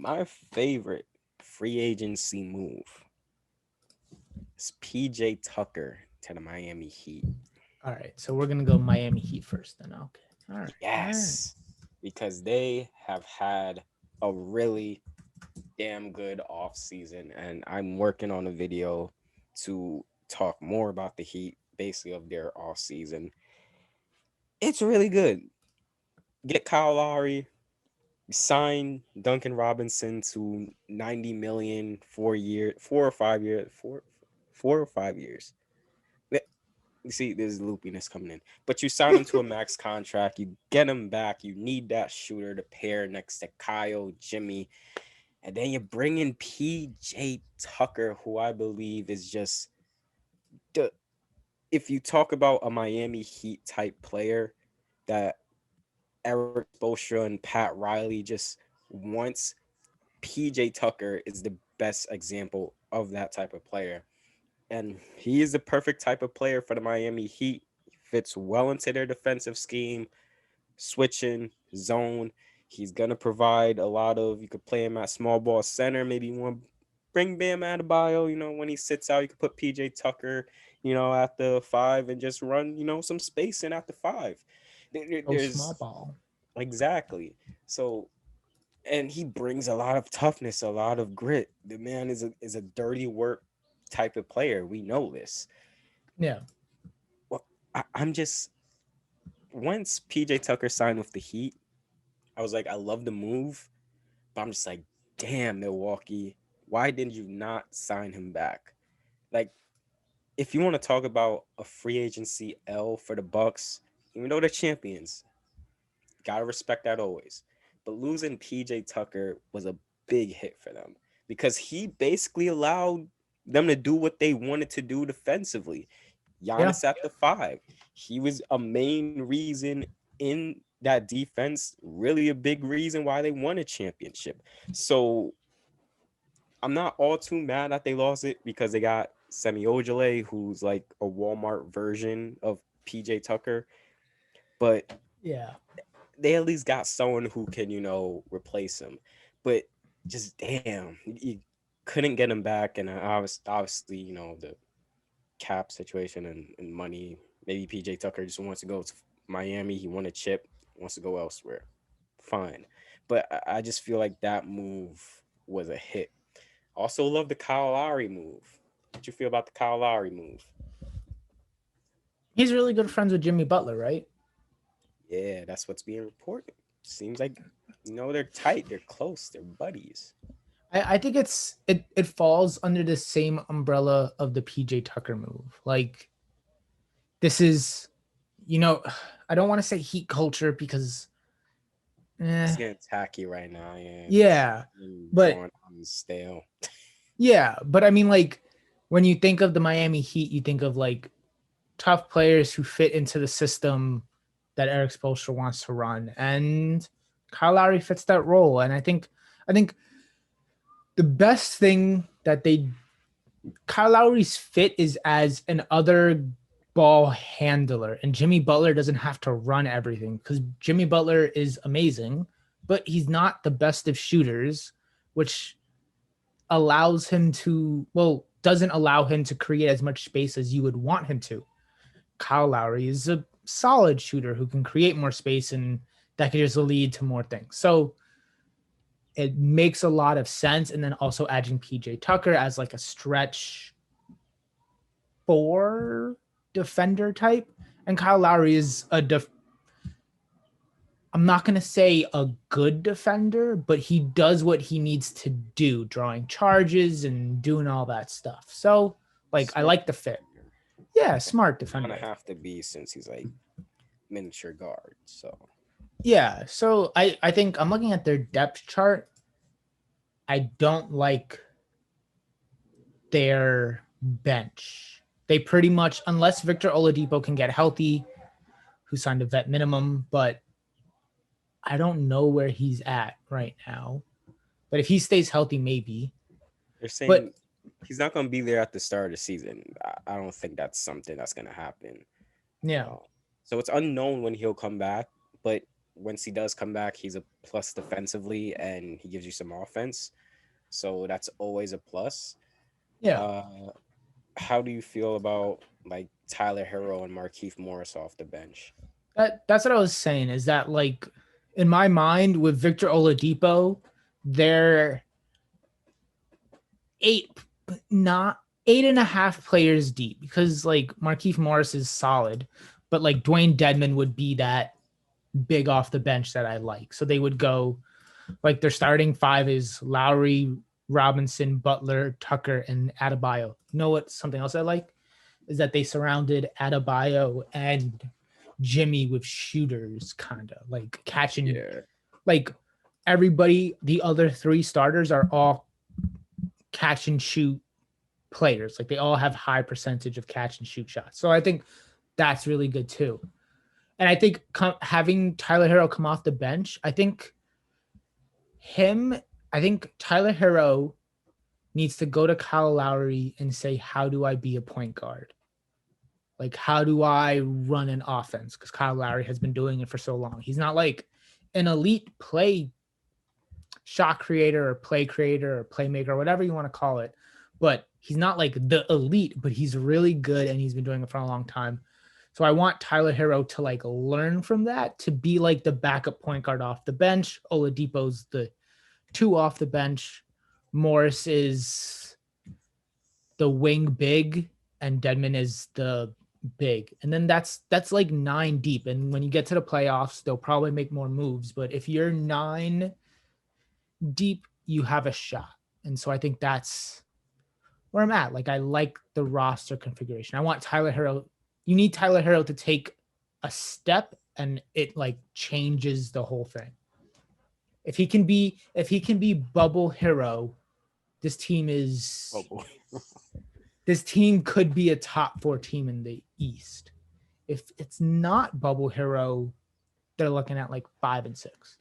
My favorite free agency move is PJ Tucker to the Miami Heat. All right, so we're gonna go Miami Heat first, then. Okay. All right. All right. Yes, because they have had a really damn good off season, and I'm working on a video to talk more about the Heat, basically of their off season. It's really good. Get Kyle Lowry, sign Duncan Robinson to 90 million 4 year, 4 or 5 years, 4 or 5 years. You see, there's loopiness coming in. But you sign him to a max contract. You get him back. You need that shooter to pair next to Kyle, Jimmy. And then you bring in PJ Tucker, who I believe is just the. If you talk about a Miami Heat type player that Eric Spoelstra and Pat Riley just wants, PJ Tucker is the best example of that type of player. And he is the perfect type of player for the Miami Heat. He fits well into their defensive scheme, switching, zone. He's gonna provide a lot of. You could play him at small ball center. Maybe you want to bring Bam Adebayo. When he sits out, you could put PJ Tucker. At the five and just run. Some spacing at the five. Oh, small There's ball. exactly so. And he brings a lot of toughness, a lot of grit. The man is a dirty work type of player. We know this. Yeah. Well, I'm just once PJ Tucker signed with the Heat, I was like, I love the move, but I'm just like, damn, Milwaukee, why did you not sign him back? Like, if you want to talk about a free agency L for the Bucks, even though they're champions, gotta respect that always. But losing PJ Tucker was a big hit for them because he basically allowed them to do what they wanted to do defensively. Yeah. Giannis at the five. He was a main reason in that defense, really a big reason why they won a championship. So I'm not all too mad that they lost it because they got Semi Ojale, who's like a Walmart version of PJ Tucker. But Yeah. they at least got someone who can, replace him. But just damn, you couldn't get him back. And obviously, the cap situation and money. Maybe PJ Tucker just wants to go to Miami. He won a chip, wants to go elsewhere. Fine. But I just feel like that move was a hit. Also love the Kyle Lowry move. What you feel about the Kyle Lowry move? He's really good friends with Jimmy Butler, right? Yeah, that's what's being reported. Seems like they're tight, they're close, they're buddies. I think it falls under the same umbrella of the PJ Tucker move. Like, this is, you know, I don't want to say heat culture because, It's eh, getting tacky right now, yeah. It's yeah, but drawn on stale. yeah, but I mean, like, when you think of the Miami Heat, you think of like tough players who fit into the system that Eric Spoelstra wants to run, and Kyle Lowry fits that role. And I think the best thing that Kyle Lowry's fit is as an other ball handler, and Jimmy Butler doesn't have to run everything because Jimmy Butler is amazing, but he's not the best of shooters, which allows him to, well, doesn't allow him to create as much space as you would want him to. Kyle Lowry is a solid shooter who can create more space, and that could just lead to more things. So it makes a lot of sense. And then also adding PJ Tucker as like a stretch four defender type. And Kyle Lowry is I'm not going to say a good defender, but he does what he needs to do, drawing charges and doing all that stuff. So, like, I Smart like the fit. defender. Yeah, smart He's gonna defender. have to be since he's like miniature guard. So Yeah, so I think I'm looking at their depth chart. I don't like their bench. They pretty much, unless Victor Oladipo can get healthy, who signed a vet minimum, but I don't know where he's at right now. But if he stays healthy, maybe. they're But saying he's not gonna be there at the start of the season. I don't think that's something that's gonna happen. yeah, Uh, so it's unknown when he'll come back, but once he does come back, he's a plus defensively and he gives you some offense. So that's always a plus. Yeah. Uh, how do you feel about like Tyler Hero and Markieff Morris off the bench? That's what I was saying, is that like in my mind with Victor Oladipo, they're eight, not 8.5 players deep, because like Markieff Morris is solid, but like Dwayne Dedman would be that big off the bench that I like. So they would go like their starting five is Lowry, Robinson, Butler, Tucker, and Adebayo. You know what? Something else I like is that they surrounded Adebayo and Jimmy with shooters, kind of like catching, Yeah. like everybody. The other three starters are all catch and shoot players. Like they all have high percentage of catch and shoot shots. So I think that's really good too. And I think having Tyler Hero come off the bench, I think Tyler Hero needs to go to Kyle Lowry and say, how do I be a point guard? Like, how do I run an offense? Because Kyle Lowry has been doing it for so long. He's not like an elite play shot creator or playmaker or whatever you want to call it. But he's not like the elite, but he's really good and he's been doing it for a long time. So I want Tyler Hero to like learn from that, to be like the backup point guard off the bench. Oladipo's the 2 off the bench. Morris is the wing big and Dedman is the big. And then that's like 9 deep. And when you get to the playoffs, they'll probably make more moves. But if you're 9 deep, you have a shot. And so I think that's where I'm at. Like I like the roster configuration. I want Tyler Hero. You need Tyler Hero to take a step and it like changes the whole thing. If he can be bubble Hero, this team could be a top 4 team in the East. If it's not bubble Hero, they're looking at like 5 and 6.